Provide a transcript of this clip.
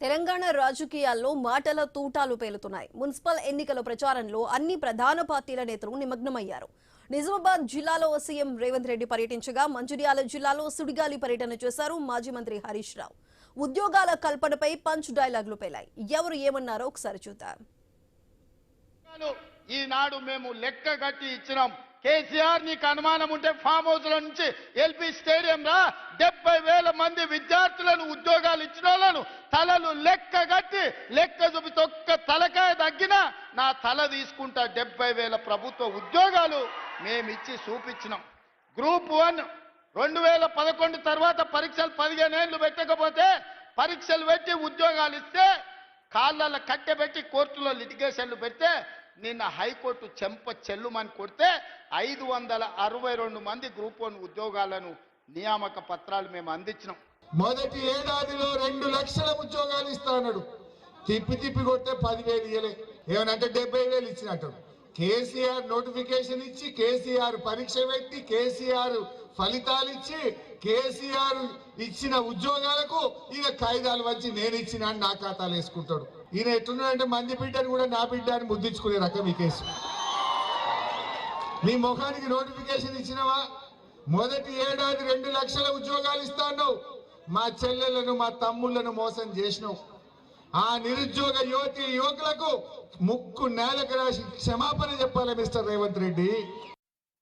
తెలంగాణ రాజకీయాల్లో మాటల తూటాలు పేలుతున్నాయి. మున్సిపల్ ఎన్నికల ప్రచారంలో అన్ని ప్రధాన పార్టీల నేతలు నిమగ్నమయ్యారు. నిజామాబాద్ జిల్లాలో సీఎం రేవంత్ రెడ్డి పర్యటించగా మంచిర్యాల జిల్లాలో సుడిగాలి పర్యటన చేశారు మాజీ మంత్రి హరీష్ రావు. ఉద్యోగాల కల్పనపై పంచ్ డైలాగులు పేలాయి. ఎవరు ఏమన్నారో ఒకసారి చూద్దాం. ఈనాడు మేము లెక్క కట్టి ఇచ్చినాం. కేసీఆర్ నీకు అనుమానం ఉంటే ఫామ్ హౌస్ లో నుంచి ఎల్పీ స్టేడియం రా 70,000 మంది విద్యార్థులను ఉద్యోగాలు ఇచ్చిన వాళ్ళను తలలు లెక్క కట్టి లెక్క చూపితే ఒక్క తలకాయ తగ్గినా నా తల తీసుకుంటా. 70,000 ప్రభుత్వ ఉద్యోగాలు మేమిచ్చి చూపించినాం. గ్రూప్ 1 2011 తర్వాత పరీక్షలు 15 ఏళ్ళు పెట్టకపోతే పరీక్షలు పెట్టి ఉద్యోగాలు ఇస్తే కాళ్ళ కట్టె పెట్టి కోర్టులో లిటిగేషన్లు పెడితే నిన్న హైకోర్టు చెంప చెల్లుమని కొడితే 562 మంది గ్రూప్ 1 ఉద్యోగాలను నియామక పత్రాలు మేము అందించినాం. మొదటి ఏడాదిలో 2 లక్షల ఉద్యోగాలు ఇస్తా అన్నాడు. తిప్పి కొడితే 10,000 ఇయ్యలే. ఏమనంటే 70,000 ఇచ్చినట్టు. కేసీఆర్ నోటిఫికేషన్ ఇచ్చి, కేసీఆర్ పరీక్ష పెట్టి, కేసీఆర్ ఫలితాలు ఇచ్చి, కేసీఆర్ ఇచ్చిన ఉద్యోగాలకు ఇక కాయిదాలు వచ్చి నేను ఇచ్చిన నా ఖాతాలు వేసుకుంటాడు. ఈయన ఎట్టున్నాడంటే మంది బిడ్డని కూడా నా బిడ్డ అని ముద్దించుకునే రకం ఈ కేసు. నీ ముఖానికి నోటిఫికేషన్ ఇచ్చినవా? మొదటి ఏడాది 2 లక్షల ఉద్యోగాలు ఇస్తాను. మా చెల్లెలను మా తమ్ముళ్లను మోసం చేసినావు. ఆ నిరుద్యోగ యువతి యువకులకు ముక్కు నేలకు రాసి క్షమాపణ చెప్పాలి మిస్టర్ రేవంత్ రెడ్డి.